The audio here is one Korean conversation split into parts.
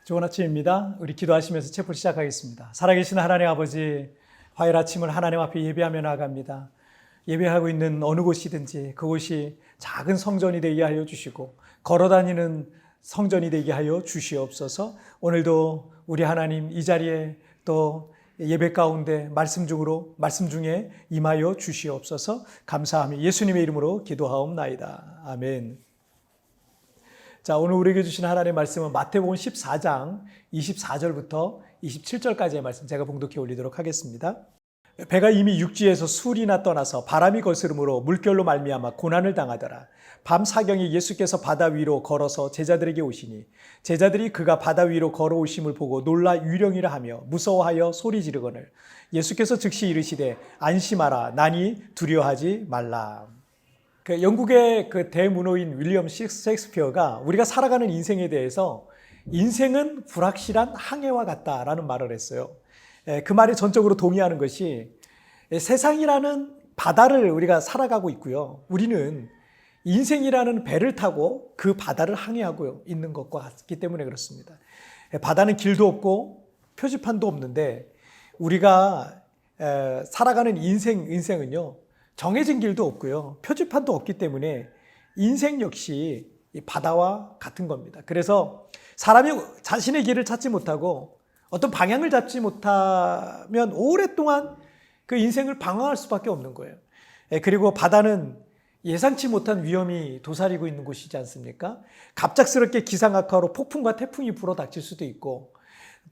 좋은 아침입니다. 우리 기도하시면서 체포 시작하겠습니다. 살아계신 하나님 아버지, 화요일 아침을 하나님 앞에 예배하며 나아갑니다. 예배하고 있는 어느 곳이든지 그곳이 작은 성전이 되게 하여 주시고 걸어다니는 성전이 되게 하여 주시옵소서. 오늘도 우리 하나님 이 자리에 또 예배 가운데 말씀 중에 임하여 주시옵소서. 감사하며 예수님의 이름으로 기도하옵나이다. 아멘. 자, 오늘 우리에게 주신 하나님의 말씀은 마태복음 14장 24절부터 27절까지의 말씀 제가 봉독해 올리도록 하겠습니다. 배가 이미 육지에서 술이나 떠나서 바람이 거스름으로 물결로 말미암아 고난을 당하더라. 밤 사경에 예수께서 바다 위로 걸어서 제자들에게 오시니 제자들이 그가 바다 위로 걸어오심을 보고 놀라 유령이라 하며 무서워하여 소리 지르거늘 예수께서 즉시 이르시되 안심하라 나니 두려워하지 말라. 영국의 그 대문호인 윌리엄 셰익스피어가 우리가 살아가는 인생에 대해서 인생은 불확실한 항해와 같다라는 말을 했어요. 그 말에 전적으로 동의하는 것이 세상이라는 바다를 우리가 살아가고 있고요. 우리는 인생이라는 배를 타고 그 바다를 항해하고 있는 것과 같기 때문에 그렇습니다. 바다는 길도 없고 표지판도 없는데 우리가 살아가는 인생은요. 정해진 길도 없고요. 표지판도 없기 때문에 인생 역시 바다와 같은 겁니다. 그래서 사람이 자신의 길을 찾지 못하고 어떤 방향을 잡지 못하면 오랫동안 그 인생을 방황할 수밖에 없는 거예요. 그리고 바다는 예상치 못한 위험이 도사리고 있는 곳이지 않습니까? 갑작스럽게 기상악화로 폭풍과 태풍이 불어닥칠 수도 있고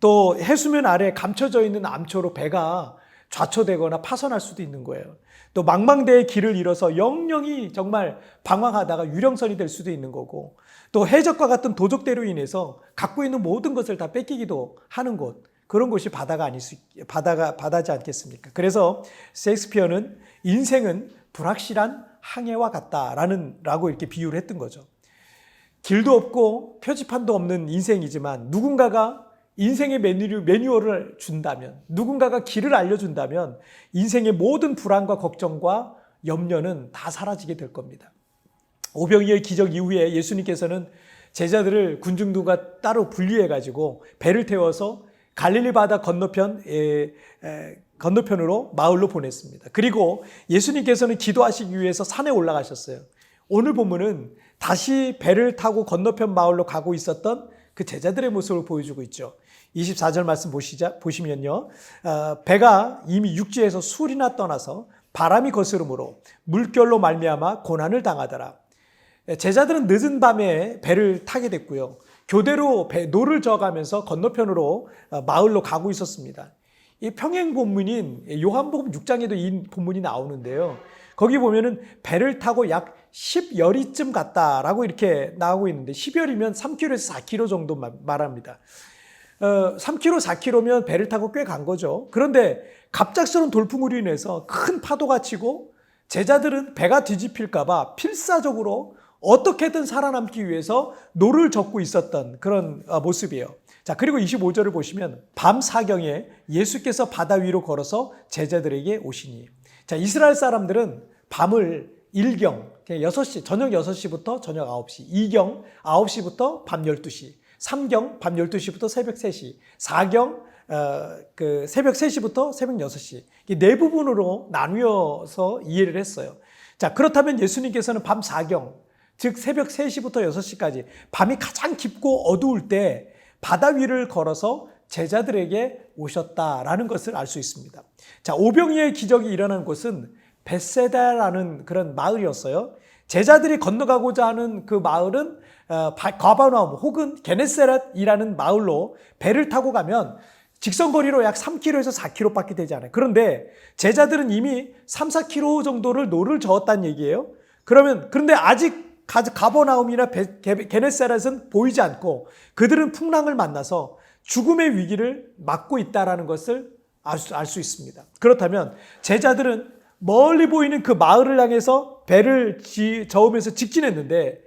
또 해수면 아래 감춰져 있는 암초로 배가 좌초되거나 파손할 수도 있는 거예요. 또 망망대해의 길을 잃어서 영영이 정말 방황하다가 유령선이 될 수도 있는 거고 또 해적과 같은 도적대로 인해서 갖고 있는 모든 것을 다 뺏기기도 하는 곳, 그런 곳이 바다지 않겠습니까? 그래서 셰익스피어는 인생은 불확실한 항해와 같다라고 이렇게 비유를 했던 거죠. 길도 없고 표지판도 없는 인생이지만 누군가가 인생의 매뉴얼을 준다면, 누군가가 길을 알려준다면 인생의 모든 불안과 걱정과 염려는 다 사라지게 될 겁니다. 오병이의 기적 이후에 예수님께서는 제자들을 군중들과 따로 분리해가지고 배를 태워서 갈릴리 바다 건너편으로 마을로 보냈습니다. 그리고 예수님께서는 기도하시기 위해서 산에 올라가셨어요. 오늘 본문은 다시 배를 타고 건너편 마을로 가고 있었던 그 제자들의 모습을 보여주고 있죠. 24절 말씀 보시면요. 배가 이미 육지에서 술이나 떠나서 바람이 거스름으로 물결로 말미암아 고난을 당하더라. 제자들은 늦은 밤에 배를 타게 됐고요. 교대로 노를 저어가면서 건너편으로 마을로 가고 있었습니다. 이 평행 본문인 요한복음 6장에도 이 본문이 나오는데요. 거기 보면은 배를 타고 약 10여리쯤 갔다라고 이렇게 나오고 있는데 10여리면 3km에서 4km 정도 말합니다. 3km, 4km면 배를 타고 꽤 간 거죠. 그런데 갑작스러운 돌풍으로 인해서 큰 파도가 치고 제자들은 배가 뒤집힐까 봐 필사적으로 어떻게든 살아남기 위해서 노를 젓고 있었던 그런 모습이에요. 자, 그리고 25절을 보시면 밤 사경에 예수께서 바다 위로 걸어서 제자들에게 오시니. 자, 이스라엘 사람들은 밤을 1경, 6시, 저녁 6시부터 저녁 9시, 2경, 9시부터 밤 12시, 3경, 밤 12시부터 새벽 3시, 4경, 새벽 3시부터 새벽 6시. 이 네 부분으로 나누어서 이해를 했어요. 자, 그렇다면 예수님께서는 밤 4경, 즉 새벽 3시부터 6시까지 밤이 가장 깊고 어두울 때 바다 위를 걸어서 제자들에게 오셨다라는 것을 알 수 있습니다. 자, 오병이의 기적이 일어난 곳은 벳세다라는 그런 마을이었어요. 제자들이 건너가고자 하는 그 마을은 가버나움 혹은 게네사렛이라는 마을로 배를 타고 가면 직선거리로 약 3km에서 4km밖에 되지 않아요. 그런데 제자들은 이미 3, 4km 정도를 노를 저었다는 얘기예요. 그런데 아직 가버나움이나 게네사렛은 보이지 않고 그들은 풍랑을 만나서 죽음의 위기를 맞고 있다는 것을 알 수 있습니다. 그렇다면 제자들은 멀리 보이는 그 마을을 향해서 배를 저으면서 직진했는데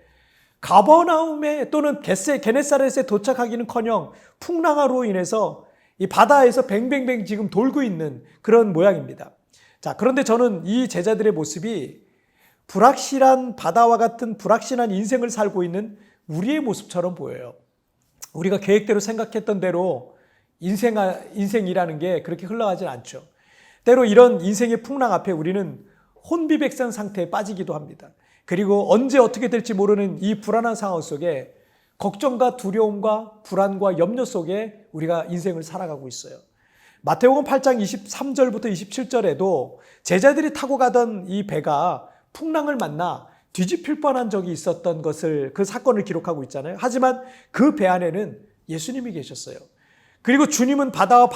가버나움에 또는 게네사렛에 도착하기는커녕 풍랑으로 인해서 이 바다에서 뱅뱅뱅 지금 돌고 있는 그런 모양입니다. 자, 그런데 저는 이 제자들의 모습이 불확실한 바다와 같은 불확실한 인생을 살고 있는 우리의 모습처럼 보여요. 우리가 계획대로 생각했던 대로 인생이라는 게 그렇게 흘러가진 않죠. 때로 이런 인생의 풍랑 앞에 우리는 혼비백산 상태에 빠지기도 합니다. 그리고 언제 어떻게 될지 모르는 이 불안한 상황 속에 걱정과 두려움과 불안과 염려 속에 우리가 인생을 살아가고 있어요. 마태복음 8장 23절부터 27절에도 제자들이 타고 가던 이 배가 풍랑을 만나 뒤집힐 뻔한 적이 있었던 것을, 그 사건을 기록하고 있잖아요. 하지만 그 배 안에는 예수님이 계셨어요. 그리고 주님은 바람과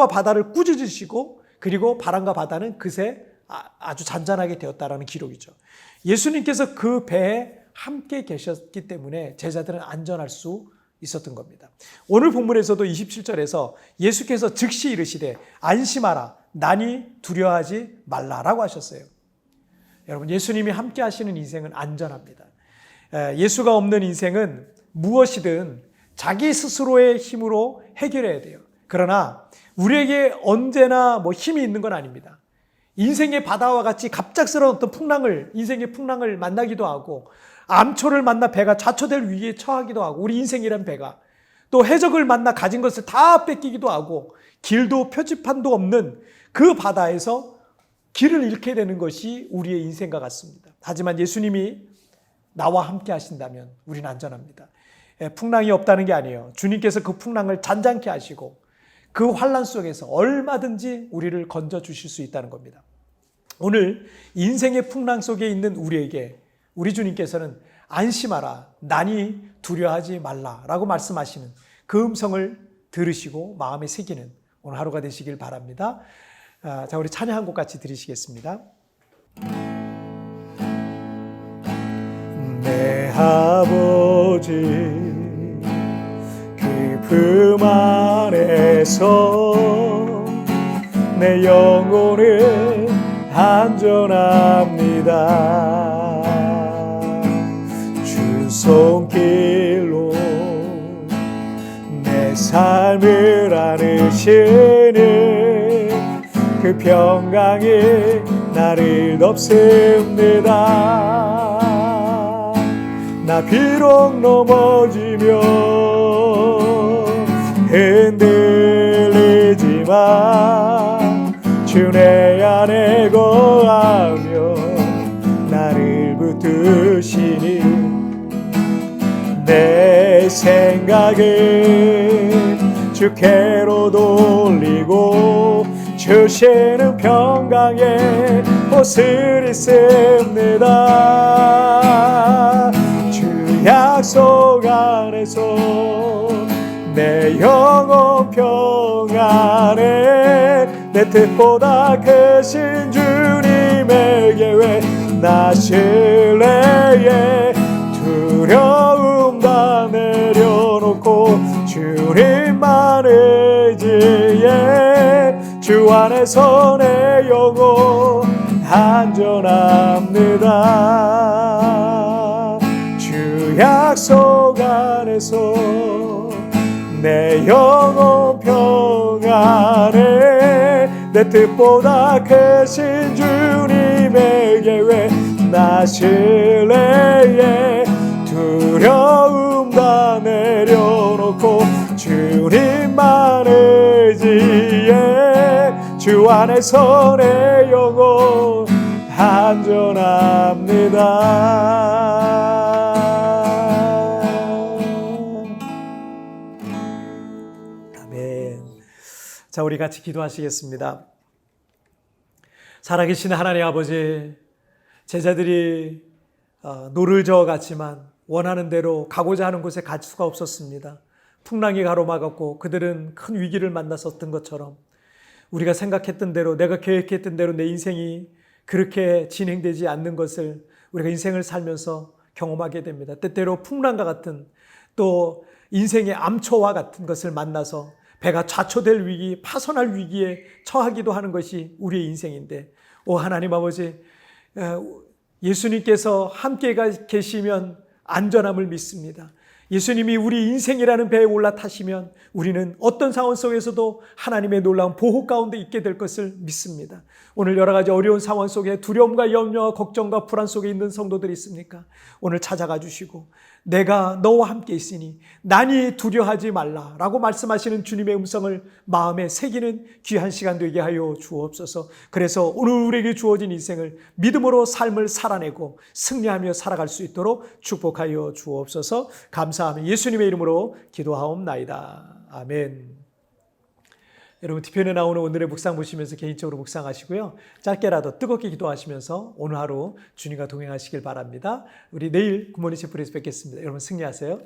바다를 꾸짖으시고, 그리고 바람과 바다는 그새 아주 잔잔하게 되었다라는 기록이죠. 예수님께서 그 배에 함께 계셨기 때문에 제자들은 안전할 수 있었던 겁니다. 오늘 본문에서도 27절에서 예수께서 즉시 이르시되 안심하라 나니 두려워하지 말라라고 하셨어요. 여러분, 예수님이 함께 하시는 인생은 안전합니다. 예수가 없는 인생은 무엇이든 자기 스스로의 힘으로 해결해야 돼요. 그러나 우리에게 언제나 힘이 있는 건 아닙니다. 인생의 바다와 같이 갑작스러운 어떤 인생의 풍랑을 만나기도 하고, 암초를 만나 배가 좌초될 위기에 처하기도 하고, 우리 인생이란 배가 또 해적을 만나 가진 것을 다 뺏기기도 하고, 길도 표지판도 없는 그 바다에서 길을 잃게 되는 것이 우리의 인생과 같습니다. 하지만 예수님이 나와 함께 하신다면 우리는 안전합니다. 풍랑이 없다는 게 아니에요. 주님께서 그 풍랑을 잔잔케 하시고 그 환난 속에서 얼마든지 우리를 건져 주실 수 있다는 겁니다. 오늘 인생의 풍랑 속에 있는 우리에게 우리 주님께서는 안심하라, 나니 두려워하지 말라라고 말씀하시는 그 음성을 들으시고 마음에 새기는 오늘 하루가 되시길 바랍니다. 자, 우리 찬양 한 곡 같이 드리시겠습니다. 내 아버지 그 품 안에서 내 영혼은 안전합니다. 주 손길로 내 삶을 안으시는 그 평강이 나를 덮습니다. 나 비록 넘어지면 흔들리지만 주 내 안에 거하며 나를 붙드시니 내 생각을 주께로 돌리고 주시는 평강의 옷을 입습니다. 주 약속 안에서 내 영혼 평안에 내 뜻보다 크신 주님에게 왜 나실래에 두려움 다 내려놓고 주님만 의지해 주 안에서 내 영혼 안전합니다. 주 약속 안에서 내 영혼 평안에 내 뜻보다 크신 주님에게 왜 나실래에 두려움 다 내려놓고 주님만 의지해 주 안에서 내 영혼 안전합니다. 자, 우리 같이 기도하시겠습니다. 살아계신 하나님 아버지, 제자들이 노를 저어갔지만 원하는 대로 가고자 하는 곳에 갈 수가 없었습니다. 풍랑이 가로막았고 그들은 큰 위기를 만났었던 것처럼 우리가 생각했던 대로, 내가 계획했던 대로 내 인생이 그렇게 진행되지 않는 것을 우리가 인생을 살면서 경험하게 됩니다. 때때로 풍랑과 같은, 또 인생의 암초와 같은 것을 만나서 배가 좌초될 위기, 파손할 위기에 처하기도 하는 것이 우리의 인생인데, 오 하나님 아버지, 예수님께서 함께 계시면 안전함을 믿습니다. 예수님이 우리 인생이라는 배에 올라타시면 우리는 어떤 상황 속에서도 하나님의 놀라운 보호 가운데 있게 될 것을 믿습니다. 오늘 여러 가지 어려운 상황 속에 두려움과 염려와 걱정과 불안 속에 있는 성도들이 있습니까? 오늘 찾아가 주시고 내가 너와 함께 있으니 난이 두려워하지 말라라고 말씀하시는 주님의 음성을 마음에 새기는 귀한 시간 되게 하여 주옵소서. 그래서 오늘 우리에게 주어진 인생을 믿음으로 삶을 살아내고 승리하며 살아갈 수 있도록 축복하여 주옵소서. 감사하며 예수님의 이름으로 기도하옵나이다. 아멘. 여러분 뒤편에 나오는 오늘의 묵상 보시면서 개인적으로 묵상하시고요. 짧게라도 뜨겁게 기도하시면서 오늘 하루 주님과 동행하시길 바랍니다. 우리 내일 굿모닝 셰프에서 뵙겠습니다. 여러분 승리하세요.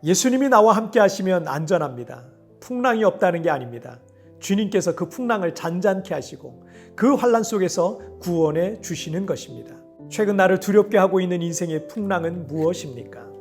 예수님이 나와 함께 하시면 안전합니다. 풍랑이 없다는 게 아닙니다. 주님께서 그 풍랑을 잔잔케 하시고 그 환난 속에서 구원해 주시는 것입니다. 최근 나를 두렵게 하고 있는 인생의 풍랑은 무엇입니까?